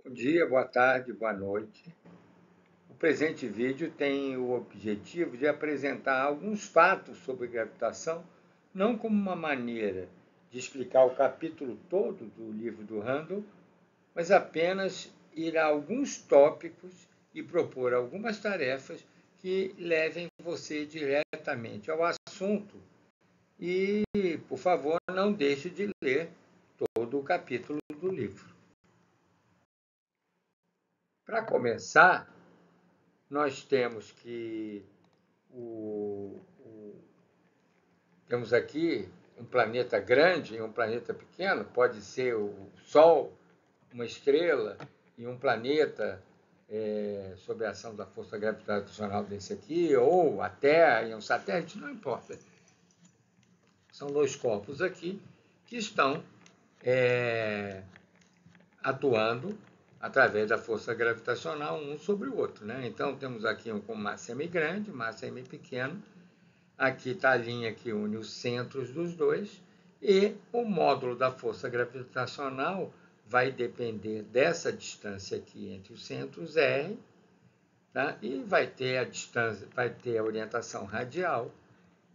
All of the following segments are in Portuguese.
Bom dia, boa tarde, boa noite. O presente vídeo tem o objetivo de apresentar alguns fatos sobre gravitação, não como uma maneira de explicar o capítulo todo do livro do Randall, mas apenas ir a alguns tópicos e propor algumas tarefas que levem você diretamente ao assunto. E, por favor, não deixe de ler todo o capítulo do livro. Para começar, nós temos que temos aqui um planeta grande e um planeta pequeno, pode ser o Sol, uma estrela e um planeta sob a ação da força gravitacional desse aqui, ou a Terra e um satélite, não importa. São dois corpos aqui que estão atuando através da força gravitacional um sobre o outro, né? Então, temos aqui um com massa M grande, massa M pequeno. Aqui está a linha que une os centros dos dois. E o módulo da força gravitacional vai depender dessa distância aqui entre os centros, R, tá? E vai ter a distância, vai ter a orientação radial.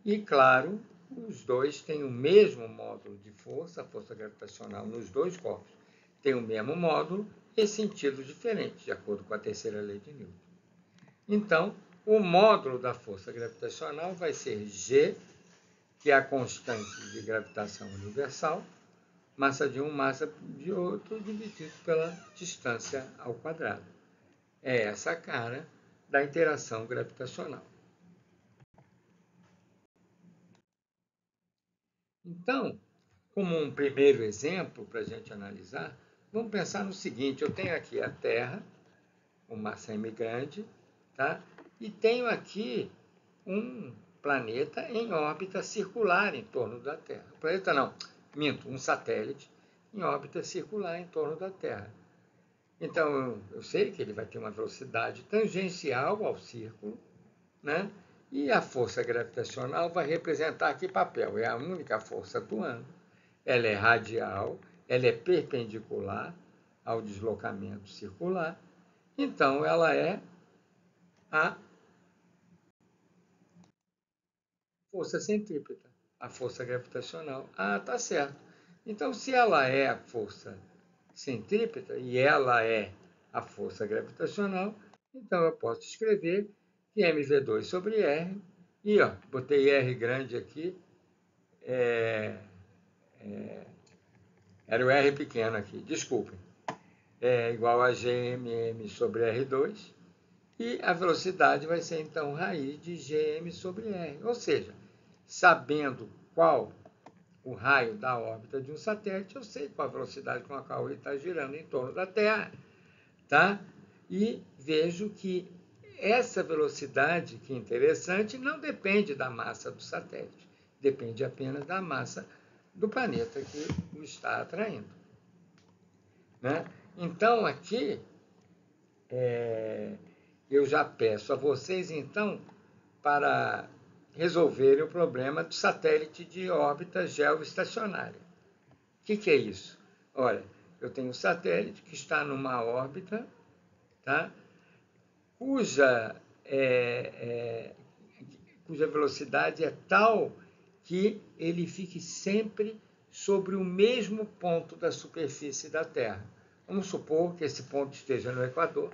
E, claro, os dois têm o mesmo módulo de força, a força gravitacional nos dois corpos tem o mesmo módulo e sentidos diferentes, de acordo com a terceira lei de Newton. Então, o módulo da força gravitacional vai ser G, que é a constante de gravitação universal, massa de um, massa de outro, dividido pela distância ao quadrado. É essa a cara da interação gravitacional. Então, como um primeiro exemplo para a gente analisar, vamos pensar no seguinte: eu tenho aqui a Terra, com massa M grande, tá? E tenho aqui um planeta em órbita circular em torno da Terra. Planeta não, minto, um satélite em órbita circular em torno da Terra. Então, eu sei que ele vai ter uma velocidade tangencial ao círculo, né? E a força gravitacional vai representar que papel? É a única força atuando. Ela é radial, ela é perpendicular ao deslocamento circular. Então, ela é a força centrípeta, a força gravitacional. Ah, tá certo. Então, se ela é a força centrípeta e ela é a força gravitacional, então eu posso escrever que mv2 sobre R, e ó, botei R grande aqui, era o R pequeno aqui, desculpem, é igual a Gmm sobre R2, e a velocidade vai ser então raiz de Gm sobre R, ou seja, sabendo qual o raio da órbita de um satélite, eu sei qual a velocidade com a qual ele está girando em torno da Terra, tá? E vejo que essa velocidade, que é interessante, não depende da massa do satélite, depende apenas da massa do planeta que o está atraindo, né? Então, aqui, eu já peço a vocês, então, para resolverem o problema do satélite de órbita geoestacionária. O que é isso? Olha, eu tenho um satélite que está numa órbita, tá? cuja, cuja velocidade é tal que ele fique sempre sobre o mesmo ponto da superfície da Terra. Vamos supor que esse ponto esteja no Equador,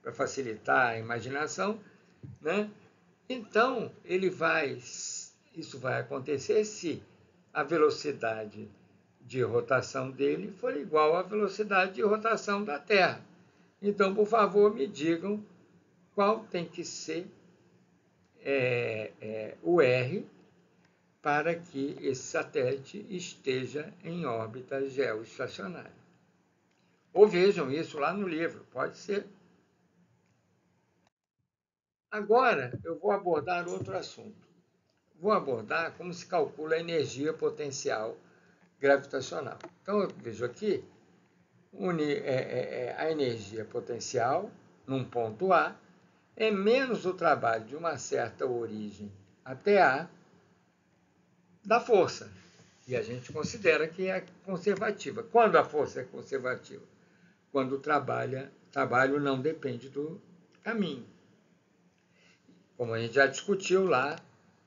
para facilitar a imaginação, né? Então, isso vai acontecer se a velocidade de rotação dele for igual à velocidade de rotação da Terra. Então, por favor, me digam qual tem que ser o R para que esse satélite esteja em órbita geoestacionária. Ou vejam isso lá no livro, pode ser. Agora, eu vou abordar outro assunto. Vou abordar como se calcula a energia potencial gravitacional. Então, eu vejo aqui a energia potencial num ponto A é menos o trabalho de uma certa origem até A da força. E a gente considera que é conservativa. Quando a força é conservativa? quando o trabalho não depende do caminho, como a gente já discutiu lá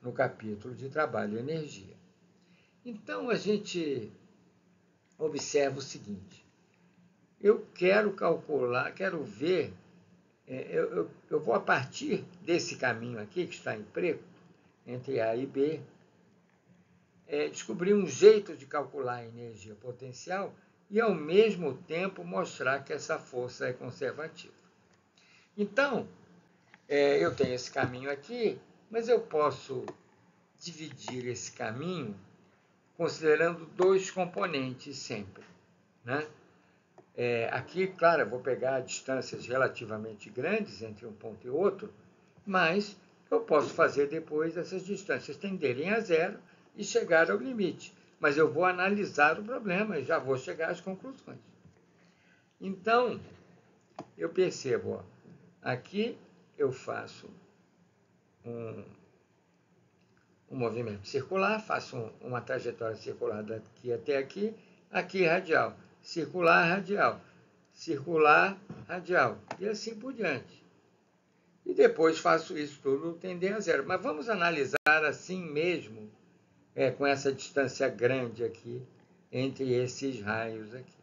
no capítulo de trabalho e energia. Então, a gente observa o seguinte: eu quero calcular, quero ver, eu vou a partir desse caminho aqui, que está em preto, entre A e B, descobrir um jeito de calcular a energia potencial e, ao mesmo tempo, mostrar que essa força é conservativa. Então, eu tenho esse caminho aqui, mas eu posso dividir esse caminho considerando dois componentes sempre, né? Aqui, claro, eu vou pegar distâncias relativamente grandes entre um ponto e outro, mas eu posso fazer depois essas distâncias tenderem a zero e chegar ao limite. Mas eu vou analisar o problema e já vou chegar às conclusões. Então, eu percebo, aqui eu faço um movimento circular, faço uma trajetória circular daqui até aqui, aqui radial, circular, radial, e assim por diante. E depois faço isso tudo tender a zero. Mas vamos analisar assim mesmo, com essa distância grande aqui, entre esses raios aqui.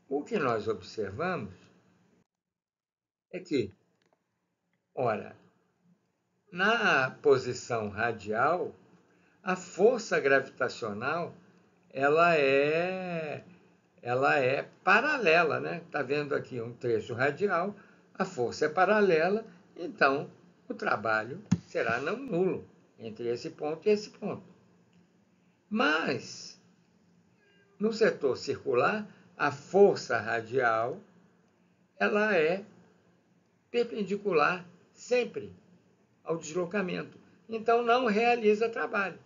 O que nós observamos é que, ora, na posição radial, a força gravitacional ela é paralela, né? Está vendo aqui um trecho radial, a força é paralela, então o trabalho será não nulo entre esse ponto e esse ponto. Mas, no setor circular, a força radial ela é perpendicular sempre ao deslocamento. Então, não realiza trabalho.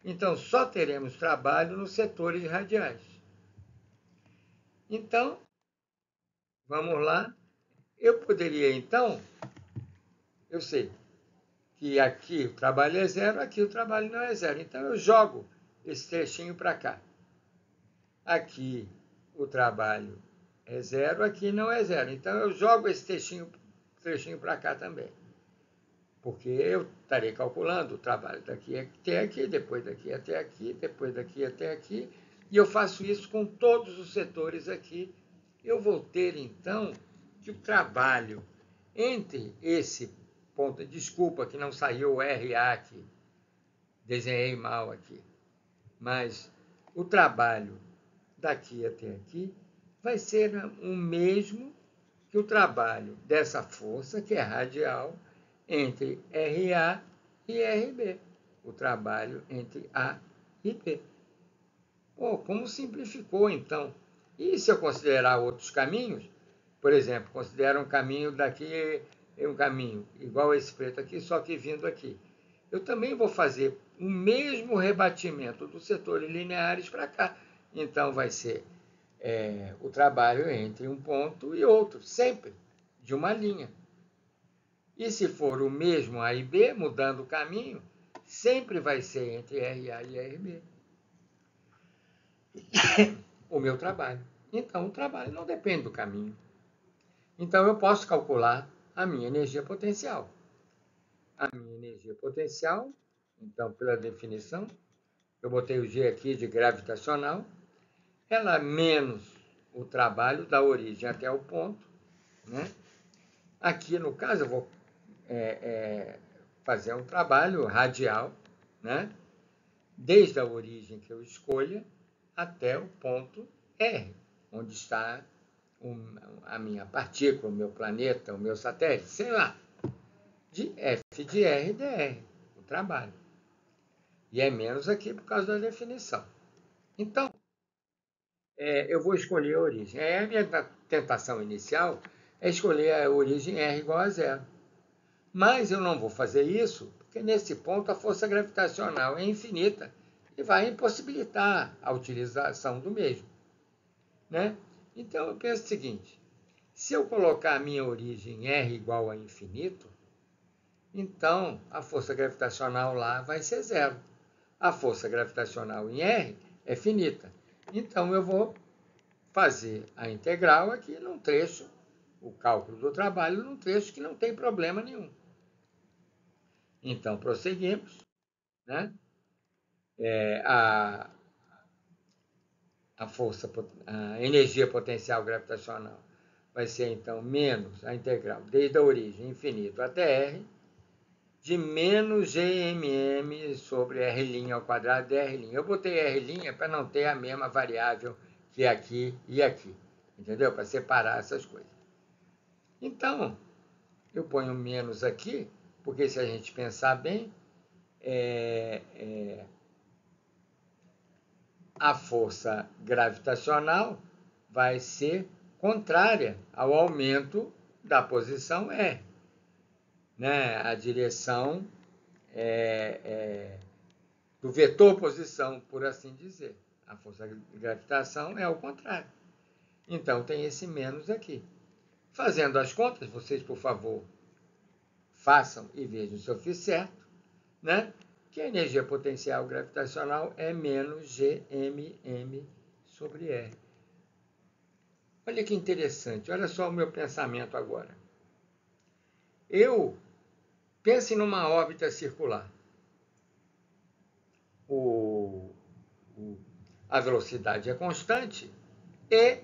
Então, só teremos trabalho nos setores radiais. Então, vamos lá. Eu poderia, então, eu sei que aqui o trabalho é zero, aqui o trabalho não é zero. Então, eu jogo esse trechinho para cá. Aqui o trabalho é zero, aqui não é zero. Então, eu jogo esse trechinho para cá também. Porque eu estarei calculando o trabalho daqui até aqui, depois daqui até aqui, depois daqui até aqui, e eu faço isso com todos os setores aqui. Eu vou ter, então, que o trabalho entre esse ponto, desculpa que não saiu o RA aqui, desenhei mal aqui, mas o trabalho daqui até aqui vai ser o mesmo que o trabalho dessa força, que é radial, entre RA e RB, o trabalho entre A e B. Como simplificou, então? E se eu considerar outros caminhos, por exemplo, considero um caminho daqui, um caminho igual a esse preto aqui, só que vindo aqui. Eu também vou fazer o mesmo rebatimento dos setores lineares para cá. Então, vai ser o trabalho entre um ponto e outro, sempre, de uma linha. E se for o mesmo A e B, mudando o caminho, sempre vai ser entre RA e RB. O meu trabalho. Então, o trabalho não depende do caminho. Então, eu posso calcular a minha energia potencial. A minha energia potencial, então, pela definição, eu botei o G aqui de gravitacional, ela menos o trabalho da origem até o ponto, né? Aqui, no caso, eu vou fazer um trabalho radial, né? Desde a origem que eu escolha até o ponto R, onde está a minha partícula, o meu planeta, o meu satélite, sei lá, de F de R dr, o trabalho. E é menos aqui por causa da definição. Então, eu vou escolher a origem. A minha tentação inicial é escolher a origem R igual a zero. Mas eu não vou fazer isso, porque nesse ponto a força gravitacional é infinita e vai impossibilitar a utilização do mesmo, né? Então eu penso o seguinte: se eu colocar a minha origem R igual a infinito, então a força gravitacional lá vai ser zero. A força gravitacional em R é finita. Então eu vou fazer a integral aqui num trecho, o cálculo do trabalho num trecho que não tem problema nenhum. Então, prosseguimos, né? A energia potencial gravitacional vai ser, então, menos a integral desde a origem infinito até R, de menos GMM sobre R' ao quadrado de R'. Eu botei R' para não ter a mesma variável que aqui e aqui, entendeu? Para separar essas coisas. Então, eu ponho menos aqui, porque se a gente pensar bem, a força gravitacional vai ser contrária ao aumento da posição R. Né? A direção do vetor posição, por assim dizer. A força de gravitação é o contrário. Então, tem esse menos aqui. Fazendo as contas, vocês, por favor, façam e vejam se eu fiz certo, né? Que a energia potencial gravitacional é menos GMM sobre R. Olha que interessante, olha só o meu pensamento agora. Pense numa órbita circular. A velocidade é constante e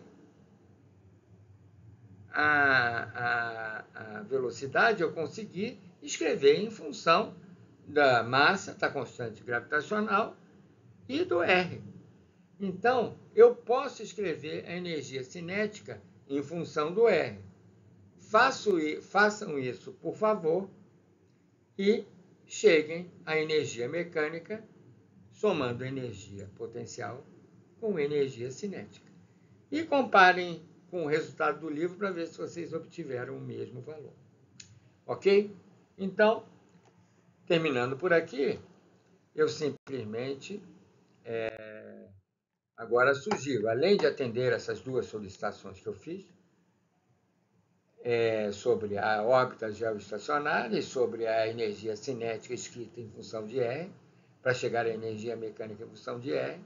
a velocidade eu consegui escrever em função da massa, da constante gravitacional e do R. Então, eu posso escrever a energia cinética em função do R. Façam isso, por favor, e cheguem à energia mecânica somando energia potencial com energia cinética. E comparem com o resultado do livro para ver se vocês obtiveram o mesmo valor. Ok? Então, terminando por aqui, eu simplesmente agora sugiro, além de atender essas duas solicitações que eu fiz, sobre a órbita geoestacionária e sobre a energia cinética escrita em função de R, para chegar à energia mecânica em função de R.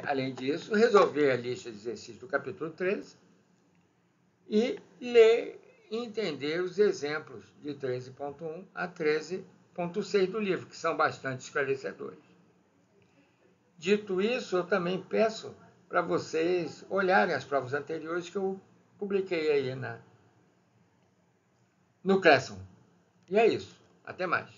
Além disso, resolver a lista de exercícios do capítulo 13 e ler e entender os exemplos de 13.1 a 13.6 do livro, que são bastante esclarecedores. Dito isso, eu também peço para vocês olharem as provas anteriores que eu publiquei aí no Classroom. E é isso. Até mais.